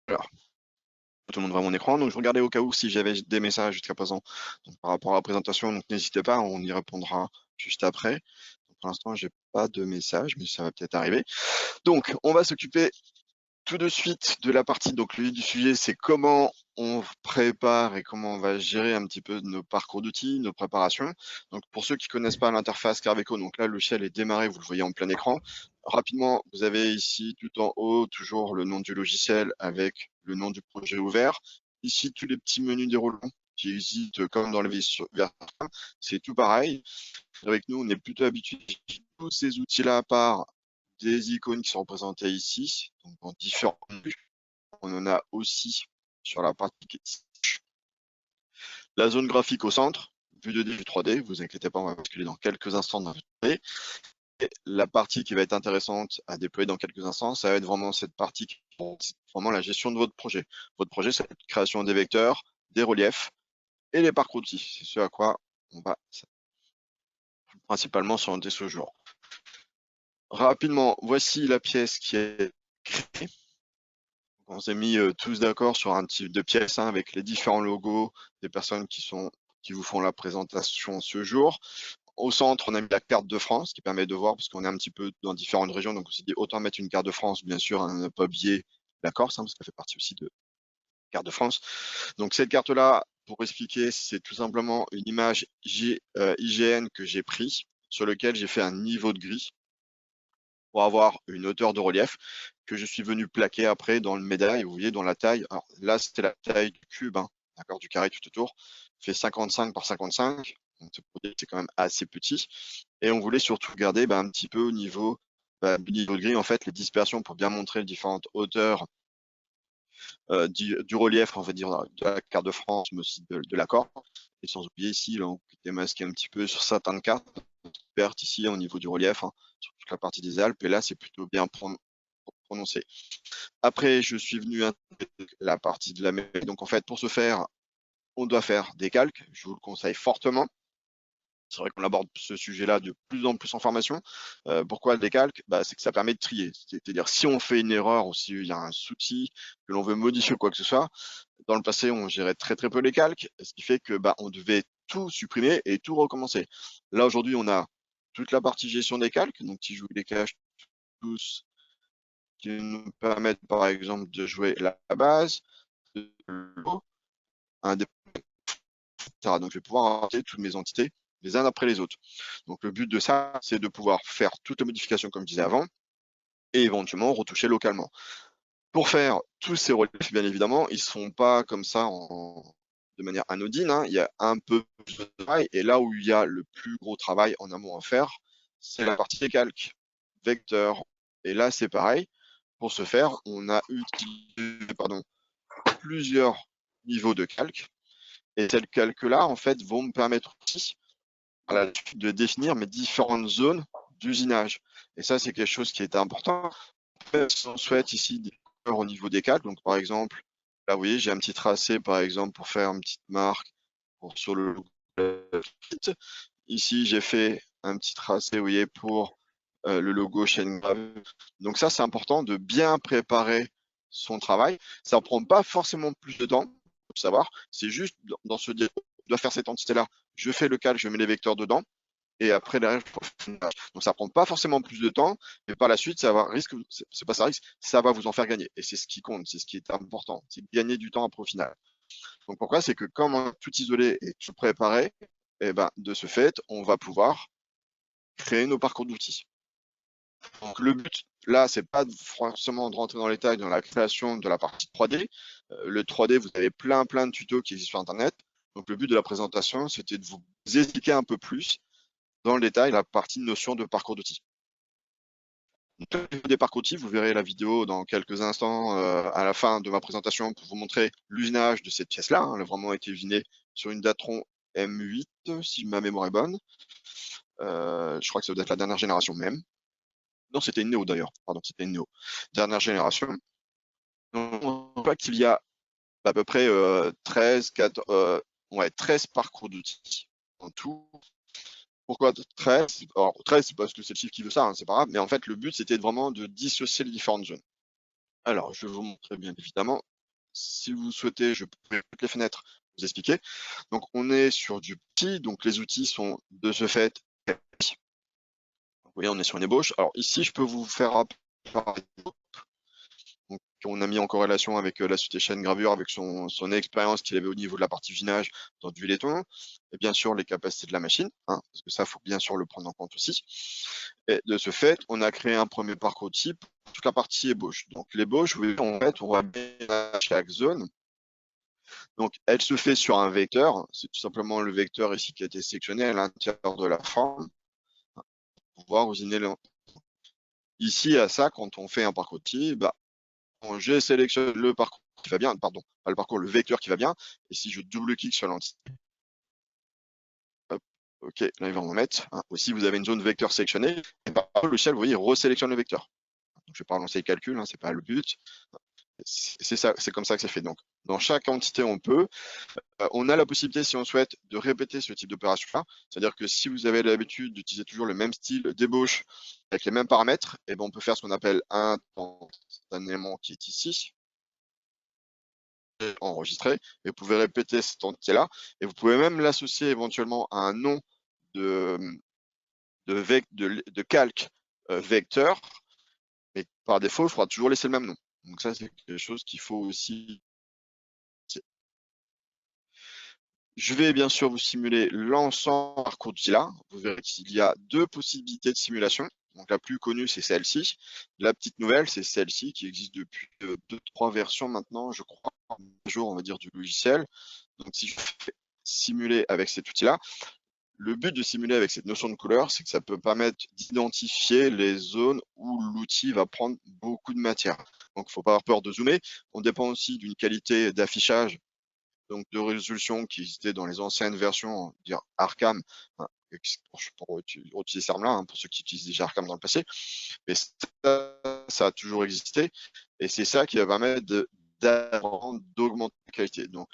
Alors, tout le monde voit mon écran, donc je regardais au cas où si j'avais des messages jusqu'à présent donc, par rapport à la présentation, donc n'hésitez pas, on y répondra juste après. Donc, pour l'instant, j'ai pas de message, mais ça va peut-être arriver. Donc, on va s'occuper tout de suite de la partie, donc le vif du sujet, c'est comment on prépare et comment on va gérer un petit peu nos parcours d'outils, nos préparations. Donc pour ceux qui connaissent pas l'interface Carveco, donc là le shell est démarré, vous le voyez en plein écran. Rapidement, vous avez ici tout en haut toujours le nom du logiciel avec le nom du projet ouvert. Ici tous les petits menus déroulants qui existent comme dans le version, c'est tout pareil. Avec nous, on est plutôt habitué à tous ces outils-là par des icônes qui sont représentées ici, donc en différents menus. On en a aussi sur la partie la zone graphique au centre, vue 2D, vue 3D, vous inquiétez pas, on va basculer dans quelques instants dans la vue 3D. Et la partie qui va être intéressante à déployer dans quelques instants, ça va être vraiment cette partie qui est vraiment la gestion de votre projet. Votre projet, c'est la création des vecteurs, des reliefs et les parcours d'outils. C'est ce à quoi on va principalement s'orienter ce jour. Rapidement, voici la pièce qui est créée. On s'est mis tous d'accord sur un type de pièce avec les différents logos des personnes qui vous font la présentation ce jour. Au centre, on a mis la carte de France qui permet de voir, parce qu'on est un petit peu dans différentes régions, donc on s'est dit autant mettre une carte de France, bien sûr, on n'a pas oublié la Corse, parce qu'elle fait partie aussi de carte de France. Donc cette carte-là, pour expliquer, c'est tout simplement une image IGN que j'ai pris, sur lequel j'ai fait un niveau de gris pour avoir une hauteur de relief que je suis venu plaquer après dans le médaille, vous voyez, dans la taille. Alors là, c'était la taille du cube, d'accord, du carré tout autour, fait 55 par 55. Donc c'est quand même assez petit. Et on voulait surtout garder un petit peu au niveau du niveau de gris, en fait, les dispersions pour bien montrer les différentes hauteurs du relief, on va dire, de la carte de France, mais aussi de l'accord. Et sans oublier ici, là, on est masqué un petit peu sur certaines cartes, perte ici au niveau du relief, sur toute la partie des Alpes, et là c'est plutôt bien prononcé. Après, je suis venu à la partie de la mer. Donc en fait, pour ce faire, on doit faire des calques, je vous le conseille fortement. C'est vrai qu'on aborde ce sujet-là de plus en plus en formation. Pourquoi le décalque? C'est que ça permet de trier. C'est-à-dire si on fait une erreur ou s'il y a un souci, que l'on veut modifier quoi que ce soit, dans le passé, on gérait très peu les calques, ce qui fait que on devait tout supprimer et tout recommencer. Là, aujourd'hui, on a toute la partie gestion des calques, donc si je vous les cache tous, qui nous permettent par exemple de jouer la base, un des etc. Donc je vais pouvoir inventer toutes mes entités les uns après les autres. Donc le but de ça, c'est de pouvoir faire toutes les modifications comme je disais avant, et éventuellement retoucher localement. Pour faire tous ces reliefs, bien évidemment, ils ne sont pas comme ça de manière anodine, il y a un peu plus de travail, et là où il y a le plus gros travail en amont à faire, c'est la partie des calques, vecteurs, et là c'est pareil. Pour ce faire, on a utilisé plusieurs niveaux de calque, et ces calques-là, en fait, vont me permettre aussi de définir mes différentes zones d'usinage. Et ça, c'est quelque chose qui est important. Si on souhaite ici des couleurs au niveau des calques, donc par exemple, là, vous voyez, j'ai un petit tracé, par exemple, pour faire une petite marque sur le logo. Ici, j'ai fait un petit tracé, vous voyez, pour le logo chaîne grave. Donc ça, c'est important de bien préparer son travail. Ça ne prend pas forcément plus de temps, faut savoir. C'est juste dans ce diapo, je dois faire cette entité-là. Je fais le calque, je mets les vecteurs dedans. Et après, derrière, donc ça prend pas forcément plus de temps, mais par la suite, ça va c'est pas ça risque, ça va vous en faire gagner. Et c'est ce qui compte, c'est ce qui est important, c'est gagner du temps après au final. Donc pourquoi? C'est que comme on a tout isolé et tout préparé, et de ce fait, on va pouvoir créer nos parcours d'outils. Donc le but, là, c'est pas forcément de rentrer dans les détails dans la création de la partie 3D. Le 3D, vous avez plein de tutos qui existent sur Internet. Donc le but de la présentation, c'était de vous expliquer un peu plus dans le détail la partie notion de parcours d'outils. Des parcours d'outils, vous verrez la vidéo dans quelques instants à la fin de ma présentation pour vous montrer l'usinage de cette pièce-là. Elle a vraiment été usinée sur une Datron M8, si ma mémoire est bonne. Je crois que ça doit être la dernière génération même. Non, c'était une Néo d'ailleurs. Pardon, c'était une Néo. Dernière génération. Donc, on voit qu'il y a à peu près 13 parcours d'outils en tout. Pourquoi 13? Alors 13, c'est parce que c'est le chiffre qui veut ça, hein, c'est pas grave, mais en fait, le but, c'était vraiment de dissocier les différentes zones. Alors, je vais vous montrer bien évidemment. Si vous souhaitez, je peux ouvrir toutes les fenêtres, vous expliquer. Donc, on est sur du petit, donc les outils sont de ce fait. Vous voyez, on est sur une ébauche. Alors ici, je peux vous faire apparaître. Donc, on a mis en corrélation avec la société chaîne gravure, avec son expérience qu'il avait au niveau de la partie usinage dans du laiton, et bien sûr les capacités de la machine, hein, parce que ça, faut bien sûr le prendre en compte aussi. Et de ce fait, on a créé un premier parcours type, toute la partie ébauche. Donc l'ébauche, vous voyez, en fait, on va bien chaque zone. Donc elle se fait sur un vecteur, c'est tout simplement le vecteur ici qui a été sélectionné à l'intérieur de la forme, pour pouvoir usiner ici à ça, quand on fait un parcours type, bah, je sélectionne le parcours qui va bien, pardon, pas le parcours, le vecteur qui va bien, et si je double-clique sur l'entité, hop, ok, là il va en mettre, hein. Aussi vous avez une zone vecteur sélectionnée, et par le logiciel, vous voyez, il resélectionne le vecteur. Donc, je vais pas relancer le calcul, hein, c'est pas le but. C'est ça, c'est comme ça que c'est fait. Donc, dans chaque entité, on a la possibilité, si on souhaite, de répéter ce type d'opération-là. C'est-à-dire que si vous avez l'habitude d'utiliser toujours le même style d'ébauche avec les mêmes paramètres, et ben on peut faire ce qu'on appelle instantanément, qui est ici, enregistré, et vous pouvez répéter cette entité-là, et vous pouvez même l'associer éventuellement à un nom de, de calque vecteur, mais par défaut, il faudra toujours laisser le même nom. Donc ça, c'est quelque chose qu'il faut aussi. Je vais bien sûr vous simuler l'ensemble du parcours d'IA. Vous verrez qu'il y a deux possibilités de simulation. Donc la plus connue, c'est celle-ci. La petite nouvelle, c'est celle-ci qui existe depuis 2-3 versions maintenant, je crois, un jour, on va dire, du logiciel. Donc si je fais simuler avec cet outil-là, le but de simuler avec cette notion de couleur, c'est que ça peut permettre d'identifier les zones où l'outil va prendre beaucoup de matière. Donc il ne faut pas avoir peur de zoomer. On dépend aussi d'une qualité d'affichage, donc de résolution qui existait dans les anciennes versions, dire Arkham, hein, pour utiliser ce terme-là, hein, pour ceux qui utilisent déjà Arkham dans le passé, mais ça a toujours existé, et c'est ça qui va permettre d'augmenter la qualité. Donc,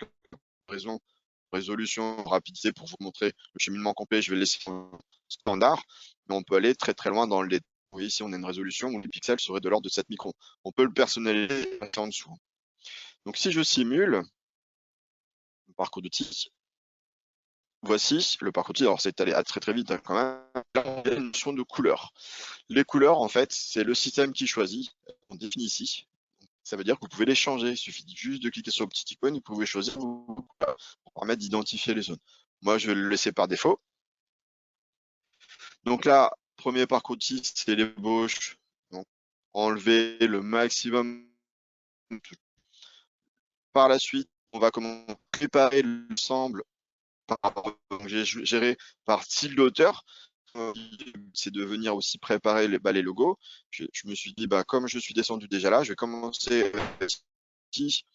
résolution, rapidité, pour vous montrer le cheminement complet, je vais le laisser en standard, mais on peut aller très très loin dans le détail. Vous voyez ici, on a une résolution où les pixels seraient de l'ordre de 7 microns. On peut le personnaliser en dessous. Donc si je simule le parcours d'outils, voici le parcours d'outils. Alors c'est allé très très vite, hein, quand même. Là, il y a une notion de couleur. Les couleurs, en fait, c'est le système qui choisit. On définit ici. Ça veut dire que vous pouvez les changer. Il suffit juste de cliquer sur le petit icône, vous pouvez choisir pour permettre d'identifier les zones. Moi, je vais le laisser par défaut. Donc là, premier parcours d'outils, c'est l'ébauche. Donc, enlever le maximum. Par la suite, on va comment préparer l'ensemble. J'ai géré par style d'auteur. C'est de venir aussi préparer les logos. Je me suis dit, comme je suis descendu déjà là, je vais commencer avec l'outil,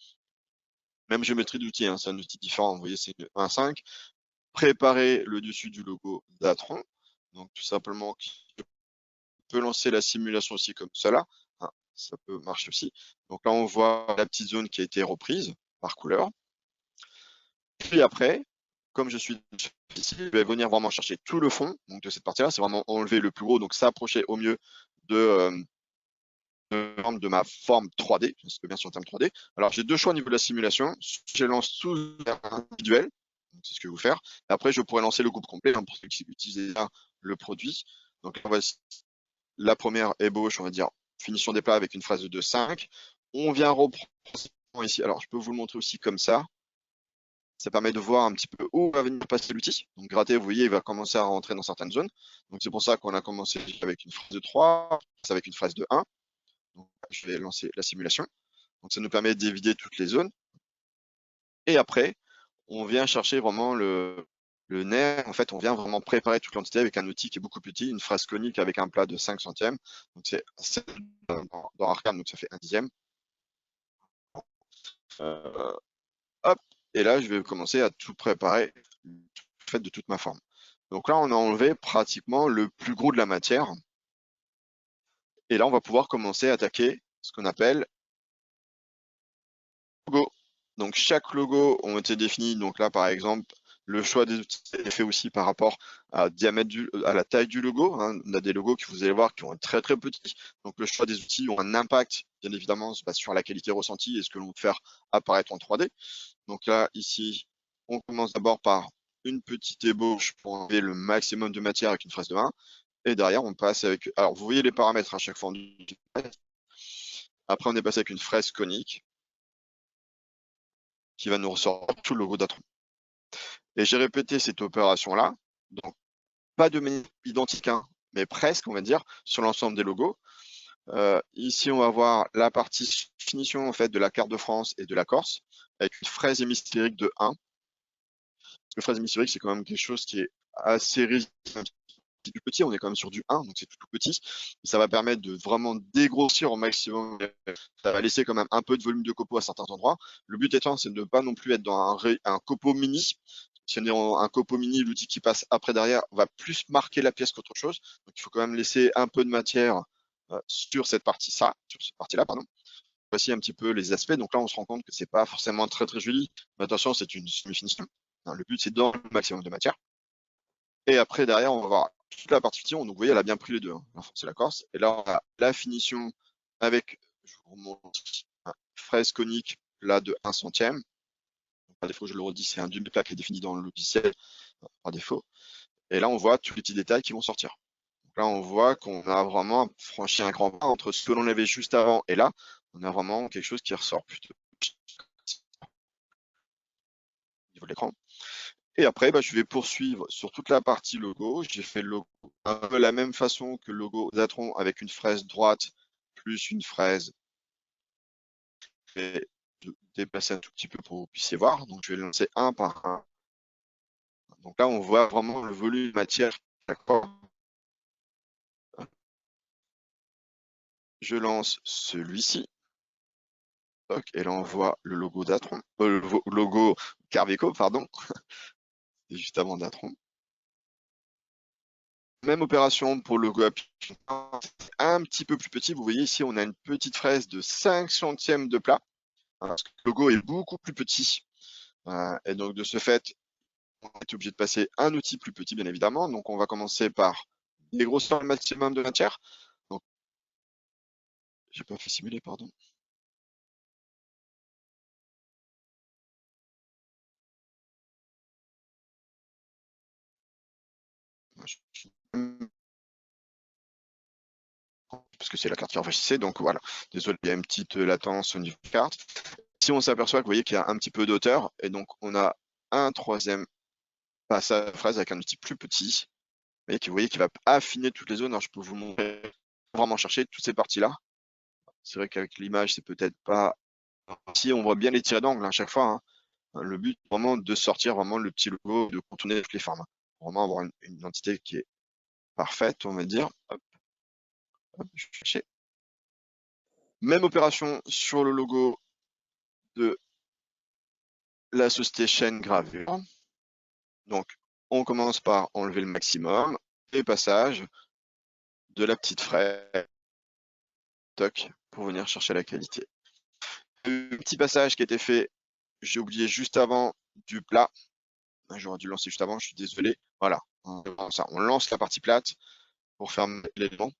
même géométrie d'outil, hein, c'est un outil différent, vous voyez, c'est 1.5. Préparer le dessus du logo d'Atron. Donc tout simplement, je peux lancer la simulation aussi comme cela, hein, ça peut marcher aussi. Donc là, on voit la petite zone qui a été reprise par couleur. Puis après, comme je suis ici, je vais venir vraiment chercher tout le fond, donc de cette partie-là, c'est vraiment enlever le plus gros, donc s'approcher au mieux de ma forme 3D, parce que bien sûr en termes 3D. Alors j'ai deux choix au niveau de la simulation, je lance tout individuel, c'est ce que je vais vous faire, et après je pourrais lancer le groupe complet, hein, pour ceux qui utilisent déjà le produit. Donc là, voici la première ébauche, on va dire finition des plats avec une phrase de 2.5. On vient reprendre ici, alors je peux vous le montrer aussi comme ça. Ça permet de voir un petit peu où va venir passer l'outil. Donc gratter, vous voyez, il va commencer à rentrer dans certaines zones. Donc c'est pour ça qu'on a commencé avec une phrase de 3, avec une phrase de 1. Donc, je vais lancer la simulation. Donc ça nous permet d'éviter toutes les zones. Et après, on vient chercher vraiment le nerf. En fait, on vient vraiment préparer toute l'entité avec un outil qui est beaucoup plus petit, une phrase conique avec un plat de 5 centièmes. Donc c'est dans Arkham, donc ça fait 1/10. Hop, et là, je vais commencer à tout préparer, fait de toute ma forme. Donc là, on a enlevé pratiquement le plus gros de la matière. Et là, on va pouvoir commencer à attaquer ce qu'on appelle logo. Donc chaque logo ont été définis. Donc là, par exemple, Le choix des outils est fait aussi par rapport à la taille du logo, hein. On a des logos que vous allez voir qui vont être très très petits. Donc le choix des outils ont un impact, bien évidemment, sur la qualité ressentie et ce que l'on veut faire apparaître en 3D. Donc là, ici, on commence d'abord par une petite ébauche pour enlever le maximum de matière avec une fraise de 1. Et derrière, on passe avec... Alors, vous voyez les paramètres à chaque fois. Après, on est passé avec une fraise conique qui va nous ressortir tout le logo d'Atron. Et j'ai répété cette opération-là, donc pas de manière identique, hein, mais presque, on va dire, sur l'ensemble des logos. Ici, on va voir la partie finition en fait de la carte de France et de la Corse, avec une fraise hémisphérique de 1. Le fraise hémisphérique, c'est quand même quelque chose qui est assez résistant. Plus petit, on est quand même sur du 1, donc c'est tout petit. Ça va permettre de vraiment dégrossir au maximum. Ça va laisser quand même un peu de volume de copeaux à certains endroits. Le but étant, c'est de ne pas non plus être dans un copeau mini. Si on est en un copeau mini, l'outil qui passe après derrière va plus marquer la pièce qu'autre chose. Donc il faut quand même laisser un peu de matière sur cette partie-là, pardon. Voici un petit peu les aspects. Donc là, on se rend compte que c'est pas forcément très très joli. Mais attention, c'est une semi-finition. Le but, c'est dans le maximum de matière. Et après, derrière, on va voir toute la partie finition. Donc, vous voyez, elle a bien pris les deux, hein, la France et la Corse. Et là, on a la finition avec, je vous remonte, fraise conique, là, de 1 centième. Par défaut, je le redis, c'est un duplex qui est défini dans le logiciel, par défaut. Et là, on voit tous les petits détails qui vont sortir. Donc là, on voit qu'on a vraiment franchi un grand pas entre ce que l'on avait juste avant et là. On a vraiment quelque chose qui ressort plutôt au niveau de l'écran. Et après, je vais poursuivre sur toute la partie logo. J'ai fait le logo un peu la même façon que le logo Zatron avec une fraise droite plus une fraise. Je vais déplacer un tout petit peu pour que vous puissiez voir. Donc, je vais lancer un par un. Donc là, on voit vraiment le volume de matière. Je lance celui-ci. Et là, on voit le logo Datron, le logo Carveco, pardon. C'est juste avant Datron. Même opération pour le logo application, un petit peu plus petit. Vous voyez ici, on a une petite fraise de 5 centièmes de plat. Parce que le logo est beaucoup plus petit. Et donc, de ce fait, on est obligé de passer un outil plus petit, bien évidemment. Donc, on va commencer par dégrossir le maximum de matière. Donc, j'ai pas fait simuler, pardon. Parce que c'est la carte qui enregistrée, donc voilà. Désolé, il y a une petite latence au niveau de la carte. Si on s'aperçoit que vous voyez qu'il y a un petit peu d'auteur, et donc on a un troisième passage de phrase avec un outil plus petit, mais vous voyez qu'il va affiner toutes les zones. Alors je peux vous montrer, vraiment chercher toutes ces parties-là. C'est vrai qu'avec l'image, c'est peut-être pas. Si on voit bien les tirés d'angle à chaque fois, hein. Le but vraiment de sortir vraiment le petit logo, de contourner toutes les formes. Vraiment avoir une identité qui est parfaite, on va dire. Hop, hop, je vais chercher. Même opération sur le logo de la société Chaîne Gravure. Donc, on commence par enlever le maximum et passage de la petite fraise, toc, pour venir chercher la qualité. Le petit passage qui a été fait, j'ai oublié juste avant du plat. J'aurais dû lancer juste avant, je suis désolé. Voilà, ça, on lance la partie plate pour fermer l'élément.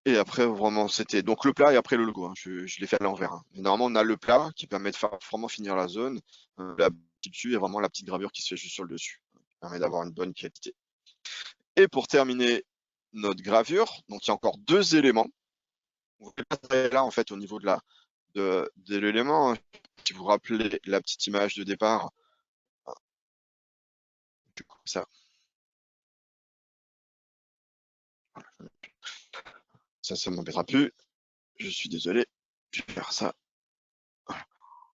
Et après, vraiment, c'était donc le plat et après le logo. Hein. Je l'ai fait à l'envers. Hein. Normalement, on a le plat qui permet de vraiment finir la zone. La petite dessus et vraiment la petite gravure qui se fait juste sur le dessus. Qui permet d'avoir une bonne qualité. Et pour terminer notre gravure, donc il y a encore deux éléments. Vous voyez là, en fait, au niveau de l'élément, hein. Si vous vous rappelez la petite image de départ, du coup, ça ne m'embêtera plus. Je suis désolé, je vais faire ça. Voilà.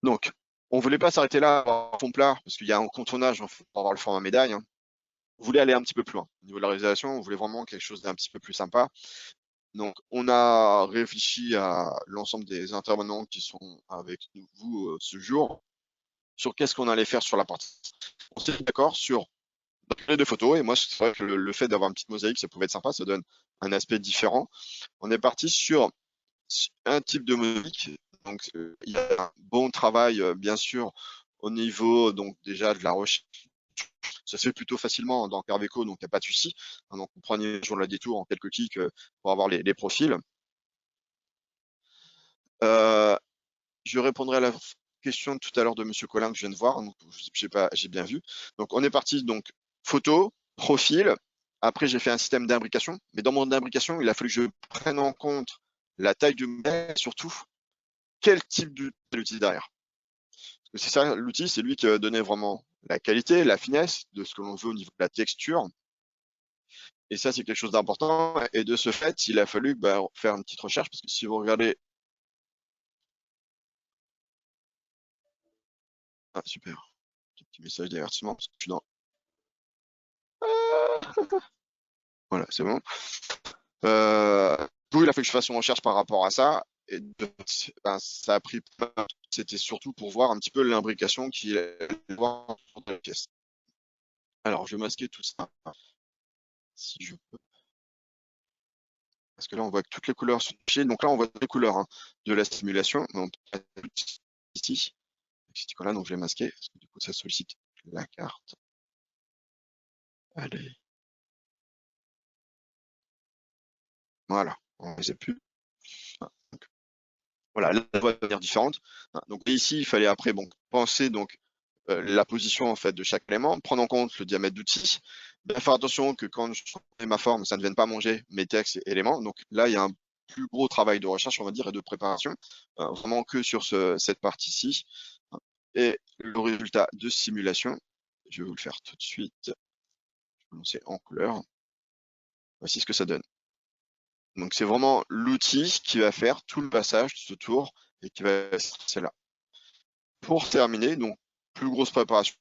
Donc, on ne voulait pas s'arrêter là en fond plat, parce qu'il y a un contournage pour avoir le format médaille. Hein. On voulait aller un petit peu plus loin. Au niveau de la réalisation, on voulait vraiment quelque chose d'un petit peu plus sympa. Donc, on a réfléchi à l'ensemble des intervenants qui sont avec vous ce jour sur qu'est-ce qu'on allait faire sur la partie. On s'est mis d'accord sur les deux photos et moi, c'est vrai que le fait d'avoir une petite mosaïque, ça pouvait être sympa, ça donne un aspect différent. On est parti sur un type de mosaïque, Donc, il y a un bon travail, bien sûr, au niveau donc déjà de la recherche. Ça se fait plutôt facilement dans Carveco, donc il n'y a pas de souci. Donc, vous prenez toujours la détour en quelques clics pour avoir les profils. Je répondrai à la question tout à l'heure de Monsieur Collin que je viens de voir. Donc, j'ai bien vu. Donc, on est parti. Donc, photo, profil. Après, j'ai fait un système d'imbrication. Mais dans mon imbrication, il a fallu que je prenne en compte la taille du modèle, surtout quel type d'outil derrière. C'est ça, l'outil, c'est lui qui va donner vraiment la qualité, la finesse de ce que l'on veut au niveau de la texture. Et ça, c'est quelque chose d'important. Et de ce fait, il a fallu faire une petite recherche, parce que si vous regardez... Ah, super. Petit message d'avertissement, parce que je suis dans... Voilà, c'est bon. Il a fallu que je fasse une recherche par rapport à ça. Et ça a pris... C'était surtout pour voir un petit peu l'imbrication qu'il allait voir sur la pièce. Alors, je vais masquer tout ça, si je peux. Parce que là, on voit que toutes les couleurs sont affichées. Donc là, on voit les couleurs de la stimulation. Donc, ici, là, donc je vais masquer, parce que du coup, ça sollicite la carte. Allez. Voilà, on ne les a plus. Donc, voilà, là, on voit de manière différente. Donc ici, il fallait après penser la position en fait de chaque élément, prendre en compte le diamètre d'outil, bien faire attention que quand je fais ma forme, ça ne vienne pas manger mes textes et éléments. Donc là, il y a un plus gros travail de recherche, on va dire, et de préparation, vraiment que sur cette partie-ci. Et le résultat de simulation, je vais vous le faire tout de suite. Je vais lancer en couleur. Voici ce que ça donne. Donc c'est vraiment l'outil qui va faire tout le passage de ce tour et qui va c'est là. Pour terminer, donc plus grosse préparation.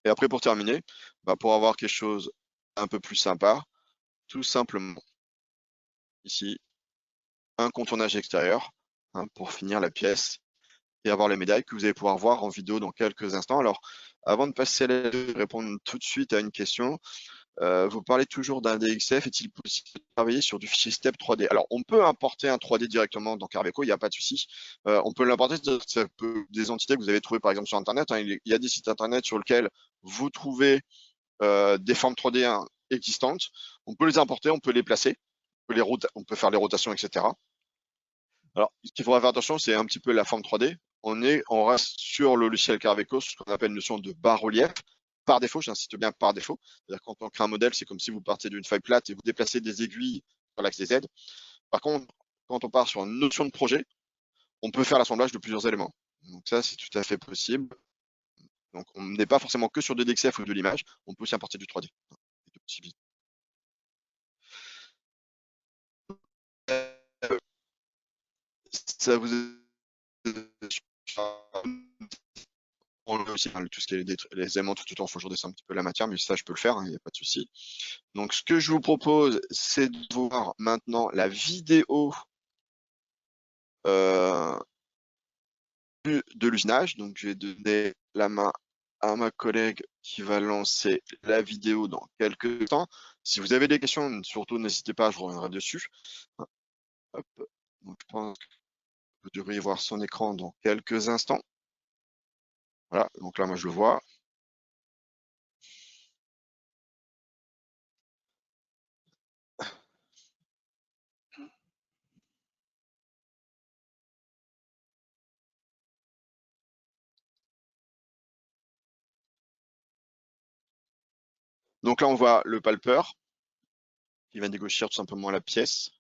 Et après pour terminer, pour avoir quelque chose un peu plus sympa, tout simplement ici un contournage extérieur pour finir la pièce et avoir les médailles que vous allez pouvoir voir en vidéo dans quelques instants. Alors avant de passer à répondre tout de suite à une question, vous parlez toujours d'un DXF, est-il possible de travailler sur du fichier STEP 3D? Alors, on peut importer un 3D directement dans Carveco, il n'y a pas de souci. On peut l'importer, ça peut des entités que vous avez trouvées par exemple sur Internet. Il y a des sites Internet sur lesquels vous trouvez des formes 3D existantes. On peut les importer, on peut les placer, on peut faire les rotations, etc. Alors, ce qu'il faudra faire attention, c'est un petit peu la forme 3D. On reste sur le logiciel Carveco, ce qu'on appelle une notion de bas-relief. Par défaut, j'insiste bien par défaut. C'est-à-dire quand on crée un modèle, c'est comme si vous partiez d'une feuille plate et vous déplacez des aiguilles sur l'axe des Z. Par contre, quand on part sur une notion de projet, on peut faire l'assemblage de plusieurs éléments. Donc ça, c'est tout à fait possible. Donc on n'est pas forcément que sur de l'XF ou de l'image, on peut aussi importer du 3D. Ça vous aussi tout ce qui est les aimants tout autant, il faut que je redescende un petit peu la matière, mais ça je peux le faire, il n'y a pas de souci. Donc ce que je vous propose, c'est de voir maintenant la vidéo de l'usinage. Donc je vais donner la main à ma collègue qui va lancer la vidéo dans quelques temps. Si vous avez des questions, surtout n'hésitez pas, je reviendrai dessus. Hop. Donc, je pense que vous devriez voir son écran dans quelques instants. Voilà, donc là moi je le vois. Donc là on voit le palpeur qui va négocier tout simplement la pièce.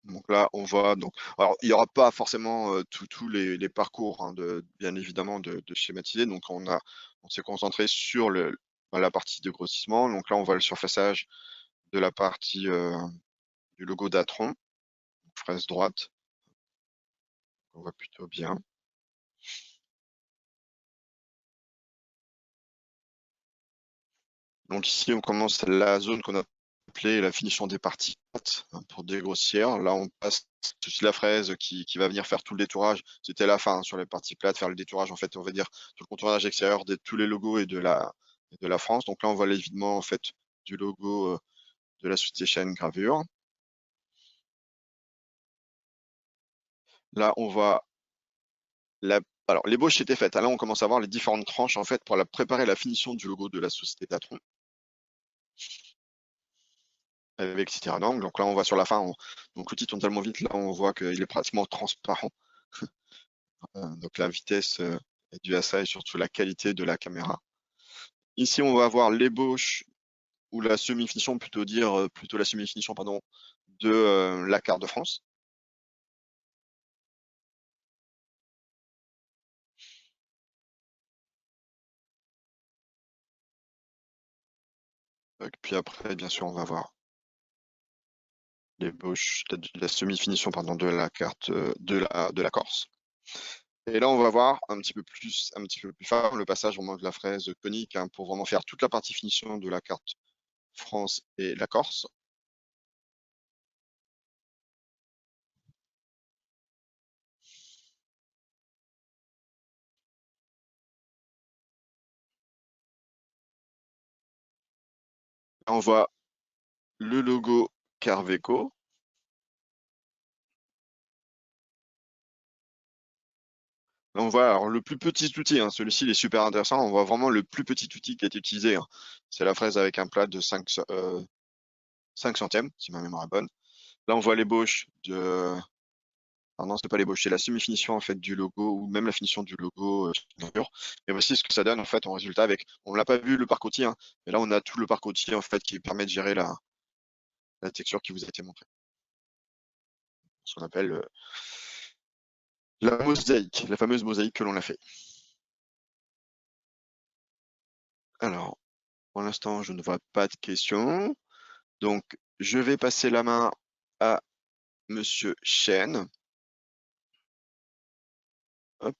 Donc là, on voit alors il n'y aura pas forcément tous les parcours bien évidemment de schématiser. Donc on s'est concentré sur la partie de grossissement. Donc là, on voit le surfaçage de la partie du logo d'Atron, fraise droite. On voit plutôt bien. Donc ici, on commence la zone qu'on a appelé la finition des parties plates, hein, pour dégrossir. Là, on passe aussi la fraise qui va venir faire tout le détourage. C'était la fin, hein, sur les parties plates, faire le détourage, en fait, on va dire, tout le contournage extérieur de tous les logos et de la France. Donc là, on voit l'évidement, en fait, du logo de la société Chaîne Gravure. Là, on voit alors, l'ébauche était faite. Là, on commence à voir les différentes tranches, en fait, pour préparer la finition du logo de la société Tatron avec Cityrang. Donc là, on voit sur la fin, donc l'outil tourne tellement vite, là, on voit qu'il est pratiquement transparent. Donc la vitesse est due à ça et surtout la qualité de la caméra. Ici, on va voir l'ébauche ou la semi-finition, plutôt la semi-finition, pardon, de la carte de France. Puis après, bien sûr, on va voir l'ébauche, la semi-finition, pardon, de la carte de la Corse. Et là, on va voir un petit peu plus fort le passage vraiment de la fraise conique, hein, pour vraiment faire toute la partie finition de la carte France et la Corse. Là, on voit le logo Carveco. Là, on voit alors, le plus petit outil, hein, celui-ci il est super intéressant, on voit vraiment le plus petit outil qui a été utilisé, hein. C'est la fraise avec un plat de 5 centièmes, si ma mémoire est bonne. Là, on voit l'ébauche de... Ah non, c'est pas l'ébauche, c'est la semi-finition en fait du logo, ou même la finition du logo. Et voici ce que ça donne en fait en résultat avec... On l'a pas vu le parc-outil, hein, mais là on a tout le parc-outil en fait qui permet de gérer la texture qui vous a été montrée. Ce qu'on appelle la mosaïque, la fameuse mosaïque que l'on a fait. Alors, pour l'instant, je ne vois pas de questions. Donc, je vais passer la main à Monsieur Chen. Hop.